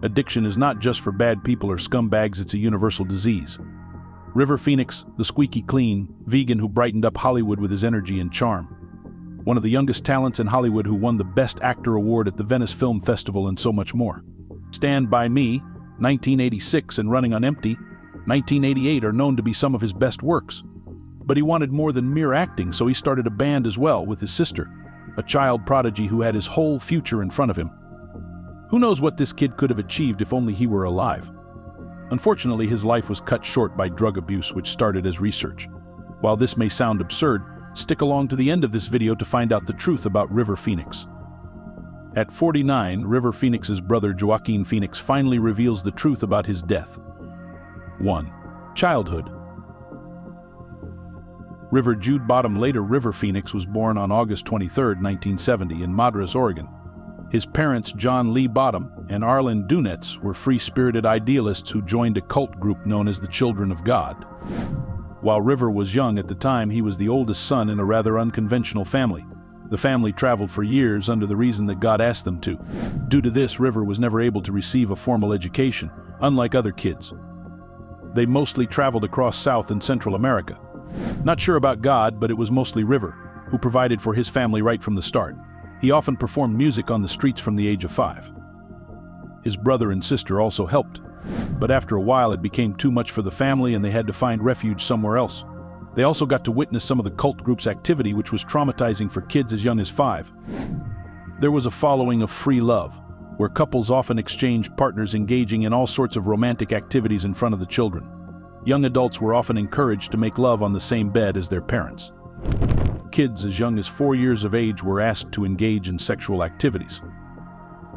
Addiction is not just for bad people or scumbags, it's a universal disease. River Phoenix, the squeaky clean vegan who brightened up Hollywood with his energy and charm. One of the youngest talents in Hollywood who won the Best Actor award at the Venice Film Festival and so much more. Stand By Me, 1986, and Running on Empty, 1988 are known to be some of his best works. But he wanted more than mere acting, so he started a band as well with his sister, a child prodigy who had his whole future in front of him. Who knows what this kid could have achieved if only he were alive? Unfortunately, his life was cut short by drug abuse, which started as research. While this may sound absurd, stick along to the end of this video to find out the truth about River Phoenix. At 49, River Phoenix's brother Joaquin Phoenix finally reveals the truth about his death. 1. Childhood. River Jude Bottom, later River Phoenix, was born on August 23, 1970 in Madras, Oregon. His parents, John Lee Bottom and Arlen Dunetz, were free-spirited idealists who joined a cult group known as the Children of God. While River was young at the time, he was the oldest son in a rather unconventional family. The family traveled for years under the reason that God asked them to. Due to this, River was never able to receive a formal education, unlike other kids. They mostly traveled across South and Central America. Not sure about God, but it was mostly River, who provided for his family right from the start. He often performed music on the streets from the age of 5. His brother and sister also helped, but after a while it became too much for the family and they had to find refuge somewhere else. They also got to witness some of the cult group's activity, which was traumatizing for kids as young as 5. There was a following of free love, where couples often exchanged partners engaging in all sorts of romantic activities in front of the children. Young adults were often encouraged to make love on the same bed as their parents. Kids as young as 4 years of age were asked to engage in sexual activities.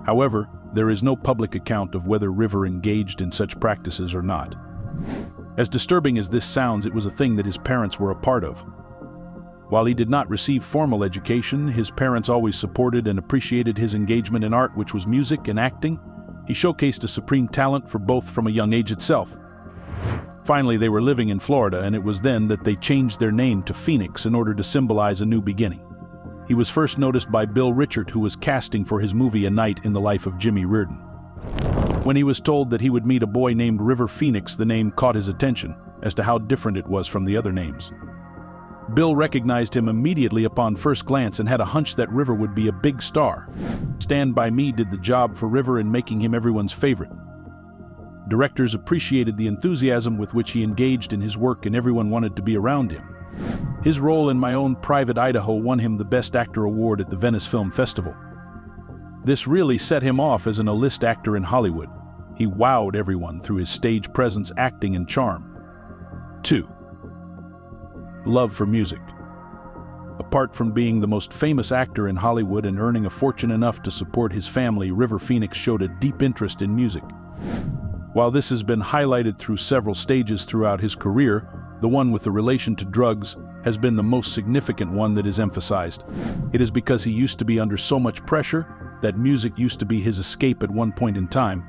However, there is no public account of whether River engaged in such practices or not. As disturbing as this sounds, it was a thing that his parents were a part of. While he did not receive formal education, his parents always supported and appreciated his engagement in art, which was music and acting. He showcased a supreme talent for both from a young age itself. Finally, they were living in Florida, and it was then that they changed their name to Phoenix in order to symbolize a new beginning. He was first noticed by Bill Richard, who was casting for his movie A Night in the Life of Jimmy Reardon. When he was told that he would meet a boy named River Phoenix, the name caught his attention as to how different it was from the other names. Bill recognized him immediately upon first glance and had a hunch that River would be a big star. Stand By Me did the job for River in making him everyone's favorite. Directors appreciated the enthusiasm with which he engaged in his work, and everyone wanted to be around him. His role in My Own Private Idaho won him the Best Actor award at the Venice Film Festival. This really set him off as an A-list actor in Hollywood. He wowed everyone through his stage presence, acting, and charm. 2. Love for music. Apart from being the most famous actor in Hollywood and earning a fortune enough to support his family, River Phoenix showed a deep interest in music. While this has been highlighted through several stages throughout his career, the one with the relation to drugs has been the most significant one that is emphasized. It is because he used to be under so much pressure that music used to be his escape at one point in time.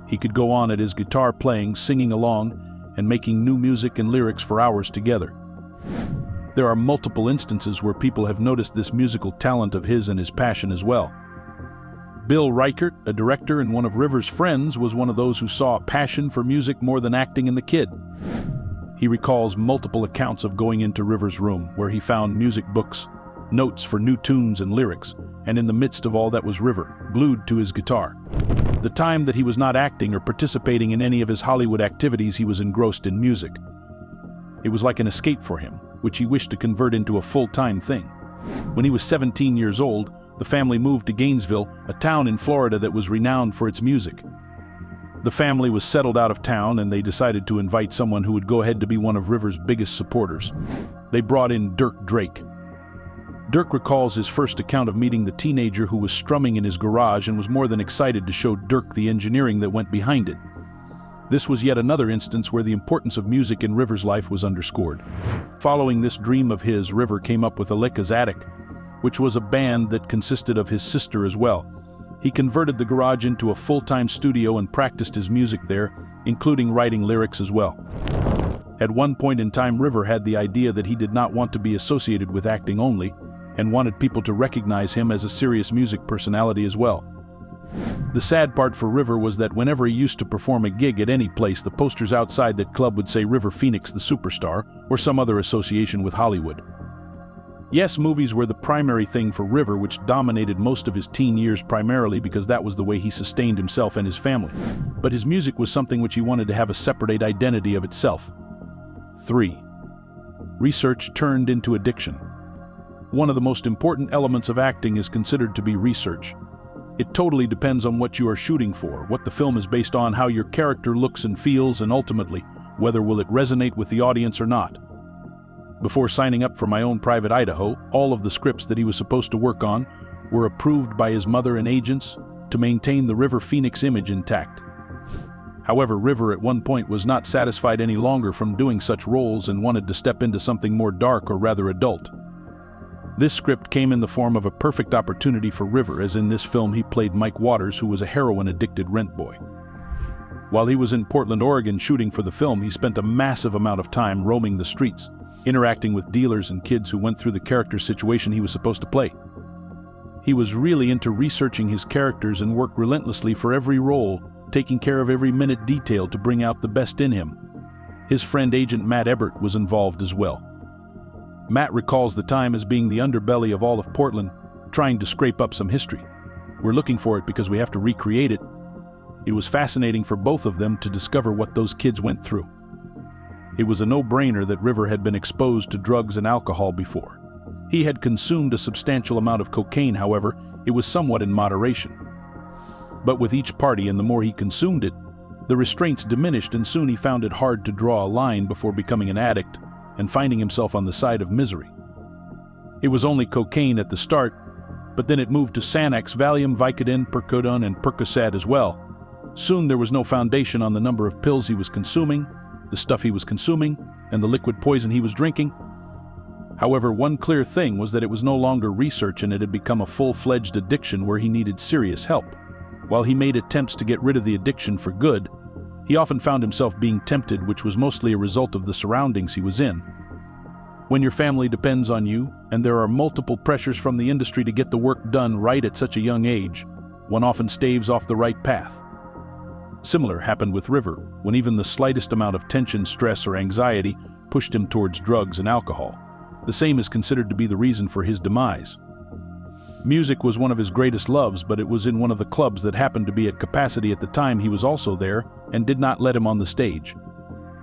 He could go on at his guitar playing, singing along, and making new music and lyrics for hours together. There are multiple instances where people have noticed this musical talent of his and his passion as well. Bill Reichert, a director and one of River's friends, was one of those who saw a passion for music more than acting in the kid. He recalls multiple accounts of going into River's room, where he found music books, notes for new tunes and lyrics, and in the midst of all that was River, glued to his guitar. The time that he was not acting or participating in any of his Hollywood activities, he was engrossed in music. It was like an escape for him, which he wished to convert into a full-time thing. When he was 17 years old, the family moved to Gainesville, a town in Florida that was renowned for its music. The family was settled out of town, and they decided to invite someone who would go ahead to be one of River's biggest supporters. They brought in Dirk Drake. Dirk recalls his first account of meeting the teenager who was strumming in his garage and was more than excited to show Dirk the engineering that went behind it. This was yet another instance where the importance of music in River's life was underscored. Following this dream of his, River came up with Aleka's Attic, which was a band that consisted of his sister as well. He converted the garage into a full-time studio and practiced his music there, including writing lyrics as well. At one point in time, River had the idea that he did not want to be associated with acting only, and wanted people to recognize him as a serious music personality as well. The sad part for River was that whenever he used to perform a gig at any place, the posters outside that club would say River Phoenix the Superstar or some other association with Hollywood. Yes, movies were the primary thing for River, which dominated most of his teen years primarily because that was the way he sustained himself and his family. But his music was something which he wanted to have a separate identity of itself. 3. Research turned into addiction. One of the most important elements of acting is considered to be research. It totally depends on what you are shooting for, what the film is based on, how your character looks and feels, and ultimately, whether will it resonate with the audience or not. Before signing up for My Own Private Idaho, all of the scripts that he was supposed to work on were approved by his mother and agents to maintain the River Phoenix image intact. However, River at one point was not satisfied any longer from doing such roles and wanted to step into something more dark or rather adult. This script came in the form of a perfect opportunity for River, as in this film he played Mike Waters, who was a heroin-addicted rent boy. While he was in Portland, Oregon shooting for the film, he spent a massive amount of time roaming the streets, interacting with dealers and kids who went through the character situation he was supposed to play. He was really into researching his characters and worked relentlessly for every role, taking care of every minute detail to bring out the best in him. His friend agent Matt Ebert was involved as well. Matt recalls the time as being the underbelly of all of Portland, trying to scrape up some history. We're looking for it because we have to recreate it. It was fascinating for both of them to discover what those kids went through. It was a no-brainer that River had been exposed to drugs and alcohol before. He had consumed a substantial amount of cocaine, however, it was somewhat in moderation. But with each party and the more he consumed it, the restraints diminished, and soon he found it hard to draw a line before becoming an addict and finding himself on the side of misery. It was only cocaine at the start, but then it moved to Xanax, Valium, Vicodin, Percodone, and Percocet as well. Soon there was no foundation on the number of pills he was consuming, the stuff he was consuming, and the liquid poison he was drinking. However, one clear thing was that it was no longer research and it had become a full-fledged addiction where he needed serious help. While he made attempts to get rid of the addiction for good, he often found himself being tempted, which was mostly a result of the surroundings he was in. When your family depends on you, and there are multiple pressures from the industry to get the work done right at such a young age, one often staves off the right path. Similar happened with River, when even the slightest amount of tension, stress, or anxiety pushed him towards drugs and alcohol. The same is considered to be the reason for his demise. Music was one of his greatest loves, but it was in one of the clubs that happened to be at capacity at the time he was also there and did not let him on the stage.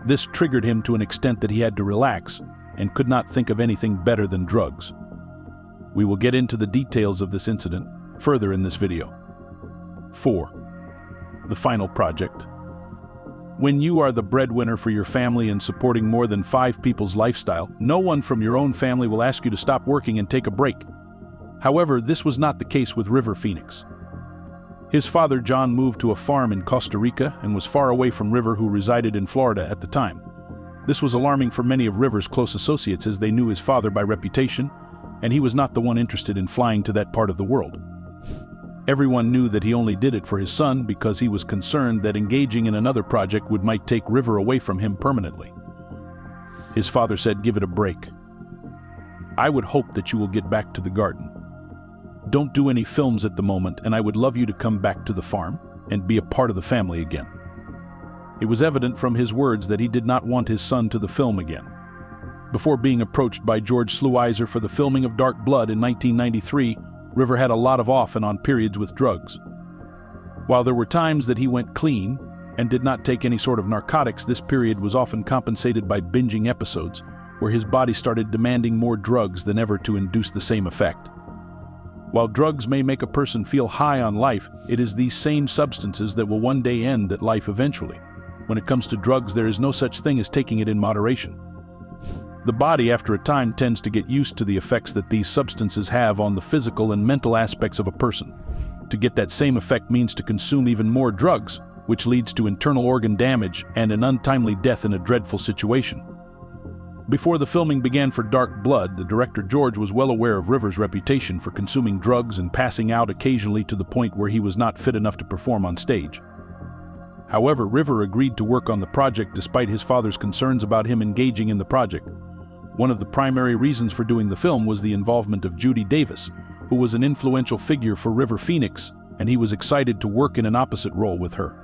This triggered him to an extent that he had to relax and could not think of anything better than drugs. We will get into the details of this incident further in this video. 4. The final project. When you are the breadwinner for your family and supporting more than 5 people's lifestyle, no one from your own family will ask you to stop working and take a break. However, this was not the case with River Phoenix. His father, John, moved to a farm in Costa Rica and was far away from River, who resided in Florida at the time. This was alarming for many of River's close associates, as they knew his father by reputation, and he was not the one interested in flying to that part of the world. Everyone knew that he only did it for his son because he was concerned that engaging in another project might take River away from him permanently. His father said, "Give it a break. I would hope that you will get back to the garden. Don't do any films at the moment, and I would love you to come back to the farm and be a part of the family again." It was evident from his words that he did not want his son to the film again. Before being approached by George Sluizer for the filming of Dark Blood in 1993, River had a lot of off and on periods with drugs. While there were times that he went clean and did not take any sort of narcotics, this period was often compensated by binging episodes, where his body started demanding more drugs than ever to induce the same effect. While drugs may make a person feel high on life, it is these same substances that will one day end at life eventually. When it comes to drugs, there is no such thing as taking it in moderation. The body, after a time, tends to get used to the effects that these substances have on the physical and mental aspects of a person. To get that same effect means to consume even more drugs, which leads to internal organ damage and an untimely death in a dreadful situation. Before the filming began for Dark Blood, the director George was well aware of River's reputation for consuming drugs and passing out occasionally to the point where he was not fit enough to perform on stage. However, River agreed to work on the project despite his father's concerns about him engaging in the project. One of the primary reasons for doing the film was the involvement of Judy Davis, who was an influential figure for River Phoenix and he was excited to work in an opposite role with her.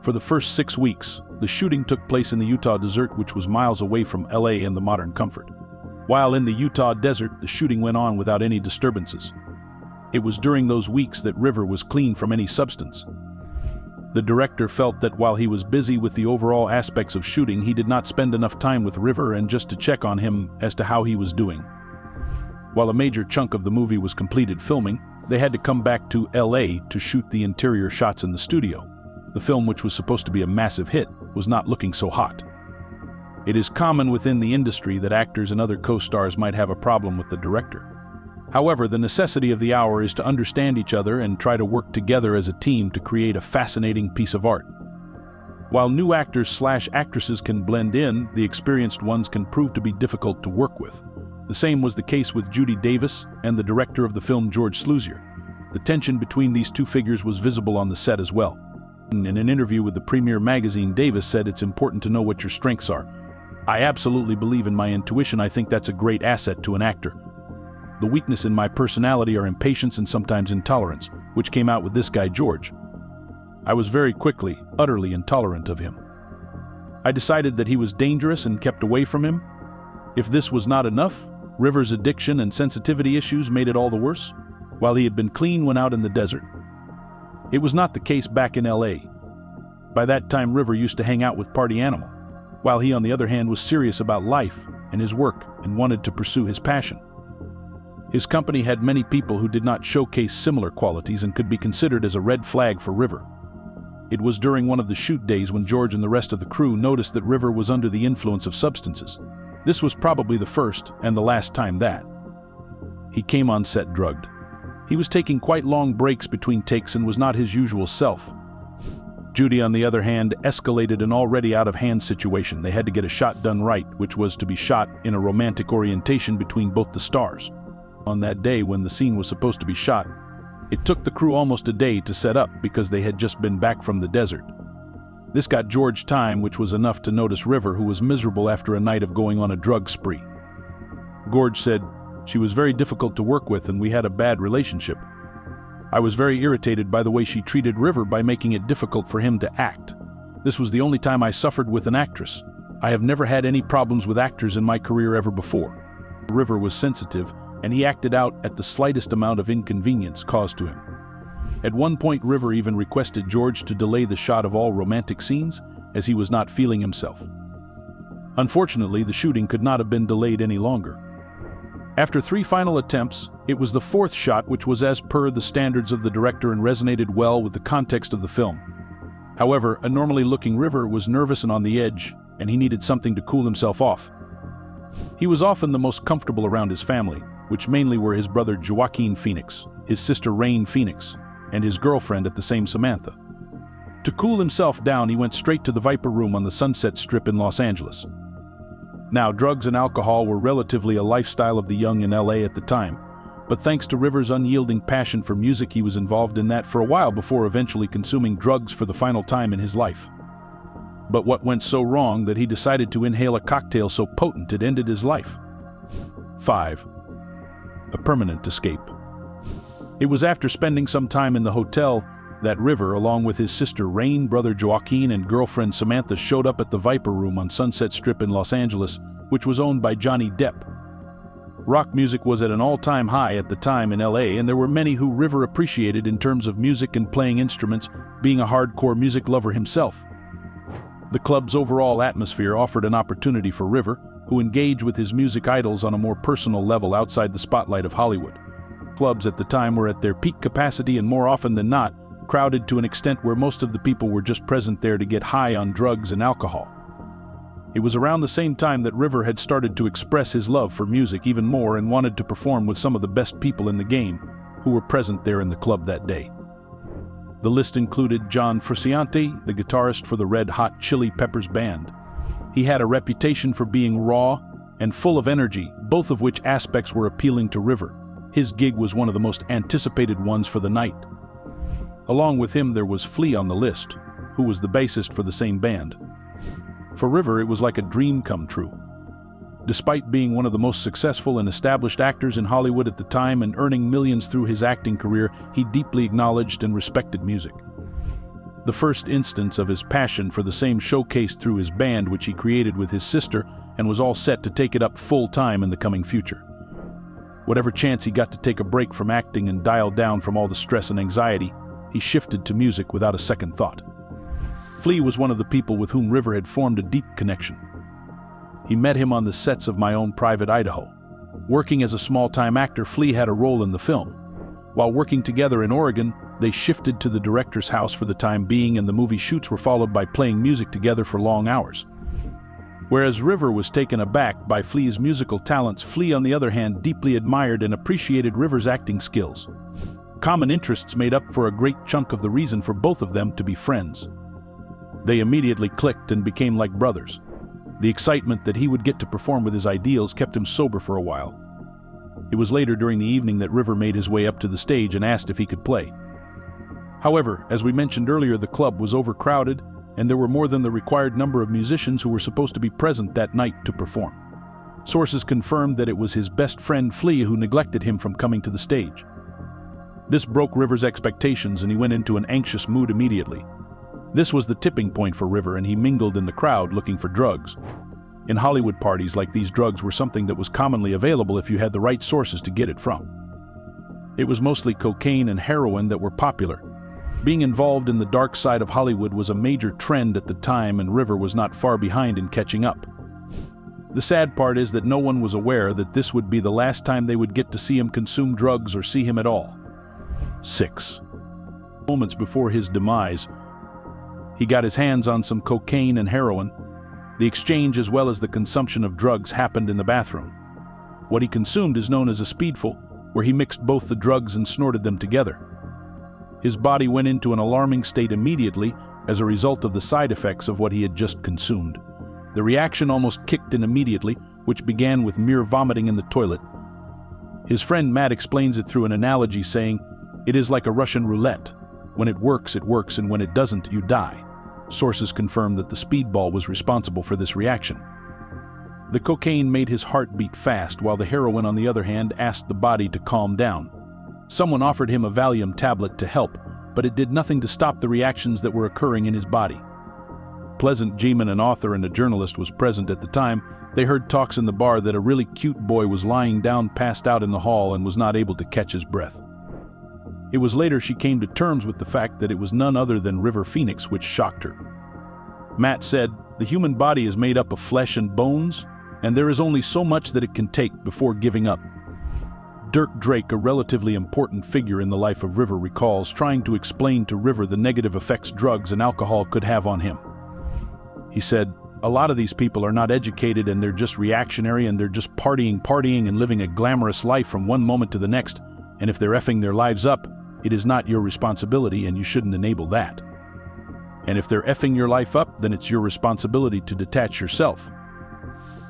For the first 6 weeks, the shooting took place in the Utah desert, which was miles away from LA and the modern comfort. While in the Utah desert, the shooting went on without any disturbances. It was during those weeks that River was clean from any substance. The director felt that while he was busy with the overall aspects of shooting, he did not spend enough time with River and just to check on him as to how he was doing. While a major chunk of the movie was completed filming, they had to come back to LA to shoot the interior shots in the studio. The film, which was supposed to be a massive hit, was not looking so hot. It is common within the industry that actors and other co-stars might have a problem with the director. However, the necessity of the hour is to understand each other and try to work together as a team to create a fascinating piece of art. While new actors/actresses can blend in, the experienced ones can prove to be difficult to work with. The same was the case with Judy Davis and the director of the film, George Sluzier. The tension between these two figures was visible on the set as well. In an interview with the Premier magazine, Davis said, "It's important to know what your strengths are. I absolutely believe in my intuition. I think that's a great asset to an actor. The weakness in my personality are impatience and sometimes intolerance, which came out with this guy, George. I was very quickly, utterly intolerant of him. I decided that he was dangerous and kept away from him. If this was not enough, River's addiction and sensitivity issues made it all the worse, while he had been clean when out in the desert. It was not the case back in LA. By that time, River used to hang out with Party Animal, while he, on the other hand, was serious about life and his work and wanted to pursue his passion. His company had many people who did not showcase similar qualities and could be considered as a red flag for River. It was during one of the shoot days when George and the rest of the crew noticed that River was under the influence of substances. This was probably the first and the last time that he came on set drugged. He was taking quite long breaks between takes and was not his usual self. Judy, on the other hand, escalated an already out-of-hand situation. They had to get a shot done right, which was to be shot in a romantic orientation between both the stars. On that day when the scene was supposed to be shot, it took the crew almost a day to set up because they had just been back from the desert. This got George time, which was enough to notice River, who was miserable after a night of going on a drug spree. George said, "She was very difficult to work with and we had a bad relationship. I was very irritated by the way she treated River by making it difficult for him to act. This was the only time I suffered with an actress. I have never had any problems with actors in my career ever before." River was sensitive, and he acted out at the slightest amount of inconvenience caused to him. At one point, River even requested George to delay the shot of all romantic scenes, as he was not feeling himself. Unfortunately, the shooting could not have been delayed any longer. After 3 final attempts, it was the 4th shot which was as per the standards of the director and resonated well with the context of the film. However, a normally looking River was nervous and on the edge, and he needed something to cool himself off. He was often the most comfortable around his family, which mainly were his brother Joaquin Phoenix, his sister Rain Phoenix, and his girlfriend at the same Samantha. To cool himself down, he went straight to the Viper Room on the Sunset Strip in Los Angeles. Now, drugs and alcohol were relatively a lifestyle of the young in LA at the time, but thanks to River's unyielding passion for music, he was involved in that for a while before eventually consuming drugs for the final time in his life. But what went so wrong that he decided to inhale a cocktail so potent it ended his life? 5. A permanent escape. It was after spending some time in the hotel that River, along with his sister Rain, brother Joaquin, and girlfriend Samantha, showed up at the Viper Room on Sunset Strip in Los Angeles, which was owned by Johnny Depp. Rock music was at an all-time high at the time in LA, and there were many who River appreciated in terms of music and playing instruments, being a hardcore music lover himself. The club's overall atmosphere offered an opportunity for River, who engaged with his music idols on a more personal level outside the spotlight of Hollywood. Clubs at the time were at their peak capacity and more often than not, crowded to an extent where most of the people were just present there to get high on drugs and alcohol. It was around the same time that River had started to express his love for music even more and wanted to perform with some of the best people in the game who were present there in the club that day. The list included John Frusciante, the guitarist for the Red Hot Chili Peppers band. He had a reputation for being raw and full of energy, both of which aspects were appealing to River. His gig was one of the most anticipated ones for the night. Along with him, there was Flea on the list, who was the bassist for the same band. For River, it was like a dream come true. Despite being one of the most successful and established actors in Hollywood at the time and earning millions through his acting career, he deeply acknowledged and respected music. The first instance of his passion for the same showcased through his band, which he created with his sister, and was all set to take it up full-time in the coming future. Whatever chance he got to take a break from acting and dial down from all the stress and anxiety, he shifted to music without a second thought. Flea was one of the people with whom River had formed a deep connection. He met him on the sets of My Own Private Idaho. Working as a small-time actor, Flea had a role in the film. While working together in Oregon, they shifted to the director's house for the time being, and the movie shoots were followed by playing music together for long hours. Whereas River was taken aback by Flea's musical talents, Flea, on the other hand, deeply admired and appreciated River's acting skills. Common interests made up for a great chunk of the reason for both of them to be friends. They immediately clicked and became like brothers. The excitement that he would get to perform with his ideals kept him sober for a while. It was later during the evening that River made his way up to the stage and asked if he could play. However, as we mentioned earlier, the club was overcrowded, and there were more than the required number of musicians who were supposed to be present that night to perform. Sources confirmed that it was his best friend Flea who neglected him from coming to the stage. This broke River's expectations, and he went into an anxious mood immediately. This was the tipping point for River, and he mingled in the crowd looking for drugs. In Hollywood parties like these, drugs were something that was commonly available if you had the right sources to get it from. It was mostly cocaine and heroin that were popular. Being involved in the dark side of Hollywood was a major trend at the time, and River was not far behind in catching up. The sad part is that no one was aware that this would be the last time they would get to see him consume drugs or see him at all. 6 moments before his demise, he got his hands on some cocaine and heroin. The exchange as well as the consumption of drugs happened in the bathroom. What he consumed is known as a speedful, where he mixed both the drugs and snorted them together. His body went into an alarming state immediately as a result of the side effects of what he had just consumed. The reaction almost kicked in immediately, which began with mere vomiting in the toilet. His friend Matt explains it through an analogy, saying, "It is like a Russian roulette. When it works, and when it doesn't, you die." Sources confirm that the speedball was responsible for this reaction. The cocaine made his heart beat fast, while the heroin, on the other hand, asked the body to calm down. Someone offered him a Valium tablet to help, but it did nothing to stop the reactions that were occurring in his body. Pleasant Geeman, an author and a journalist, was present at the time. They heard talks in the bar that a really cute boy was lying down passed out in the hall and was not able to catch his breath. It was later she came to terms with the fact that it was none other than River Phoenix, which shocked her. Matt said, "The human body is made up of flesh and bones, and there is only so much that it can take before giving up." Dirk Drake, a relatively important figure in the life of River, recalls trying to explain to River the negative effects drugs and alcohol could have on him. He said, "A lot of these people are not educated, and they're just reactionary, and they're just partying and living a glamorous life from one moment to the next, and if they're effing their lives up, it is not your responsibility, and you shouldn't enable that. And if they're effing your life up, then it's your responsibility to detach yourself."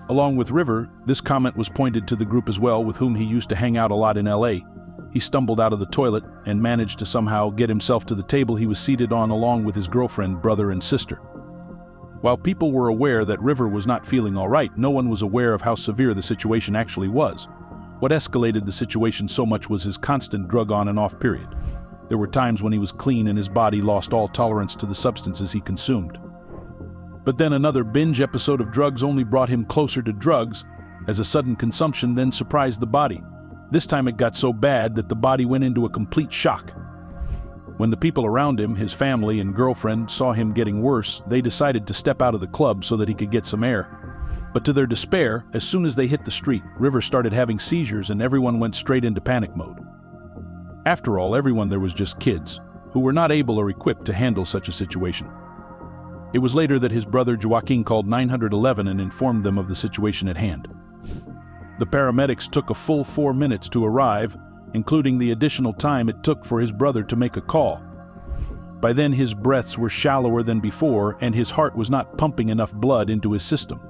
Along with River, this comment was pointed to the group as well, with whom he used to hang out a lot in LA. He stumbled out of the toilet and managed to somehow get himself to the table he was seated on, along with his girlfriend, brother, and sister. While people were aware that River was not feeling all right, no one was aware of how severe the situation actually was. What escalated the situation so much was his constant drug on and off period. There were times when he was clean and his body lost all tolerance to the substances he consumed. But then another binge episode of drugs only brought him closer to drugs, as a sudden consumption then surprised the body. This time it got so bad that the body went into a complete shock. When the people around him, his family and girlfriend, saw him getting worse, they decided to step out of the club so that he could get some air. But to their despair, as soon as they hit the street, River started having seizures and everyone went straight into panic mode. After all, everyone there was just kids, who were not able or equipped to handle such a situation. It was later that his brother Joaquin called 911 and informed them of the situation at hand. The paramedics took a full 4 minutes to arrive, including the additional time it took for his brother to make a call. By then his breaths were shallower than before and his heart was not pumping enough blood into his system.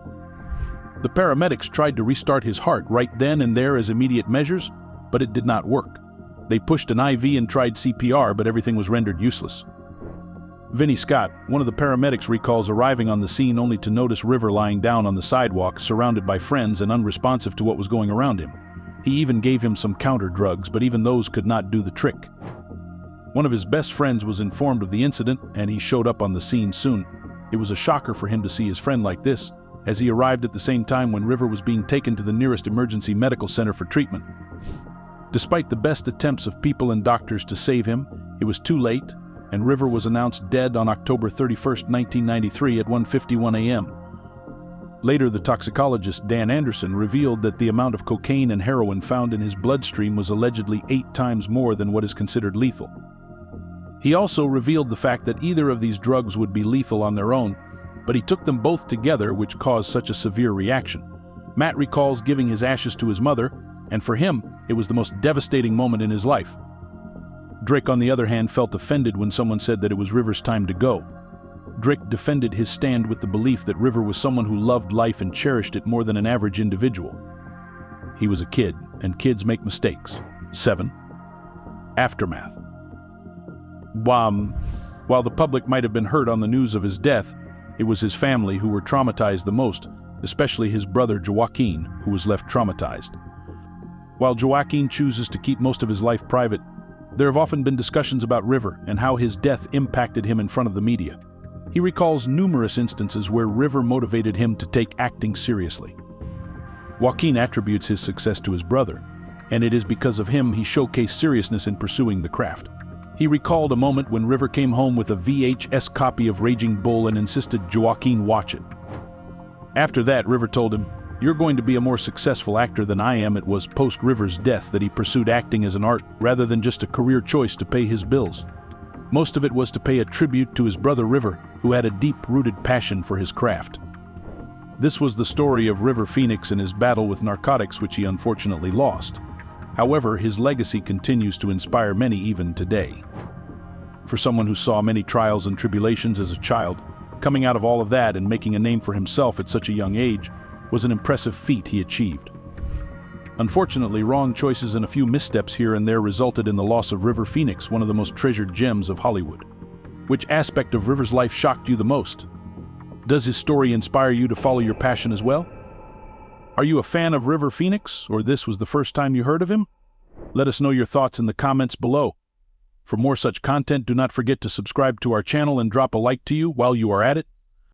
The paramedics tried to restart his heart right then and there as immediate measures, but it did not work. They pushed an IV and tried CPR, but everything was rendered useless. Vinny Scott, one of the paramedics, recalls arriving on the scene only to notice River lying down on the sidewalk, surrounded by friends and unresponsive to what was going around him. He even gave him some counter drugs, but even those could not do the trick. One of his best friends was informed of the incident, and he showed up on the scene soon. It was a shocker for him to see his friend like this, as he arrived at the same time when River was being taken to the nearest emergency medical center for treatment. Despite the best attempts of people and doctors to save him, it was too late, and River was announced dead on October 31, 1993 at 1:51 a.m. Later, the toxicologist Dan Anderson revealed that the amount of cocaine and heroin found in his bloodstream was allegedly 8 times more than what is considered lethal. He also revealed the fact that either of these drugs would be lethal on their own, but he took them both together, which caused such a severe reaction. Matt recalls giving his ashes to his mother, and for him, it was the most devastating moment in his life. Drake, on the other hand, felt offended when someone said that it was River's time to go. Drake defended his stand with the belief that River was someone who loved life and cherished it more than an average individual. He was a kid, and kids make mistakes. 7. Aftermath. While the public might have been hurt on the news of his death, it was his family who were traumatized the most, especially his brother Joaquin, who was left traumatized. While Joaquin chooses to keep most of his life private, there have often been discussions about River and how his death impacted him in front of the media. He recalls numerous instances where River motivated him to take acting seriously. Joaquin attributes his success to his brother, and it is because of him he showcased seriousness in pursuing the craft. He recalled a moment when River came home with a VHS copy of Raging Bull and insisted Joaquin watch it. After that, River told him, "You're going to be a more successful actor than I am." It was post-River's death that he pursued acting as an art rather than just a career choice to pay his bills. Most of it was to pay a tribute to his brother River, who had a deep-rooted passion for his craft. This was the story of River Phoenix and his battle with narcotics, which he unfortunately lost. However, his legacy continues to inspire many even today. For someone who saw many trials and tribulations as a child, coming out of all of that and making a name for himself at such a young age was an impressive feat he achieved. Unfortunately, wrong choices and a few missteps here and there resulted in the loss of River Phoenix, one of the most treasured gems of Hollywood. Which aspect of River's life shocked you the most? Does his story inspire you to follow your passion as well? Are you a fan of River Phoenix, or this was the first time you heard of him? Let us know your thoughts in the comments below. For more such content, do not forget to subscribe to our channel and drop a like to you while you are at it.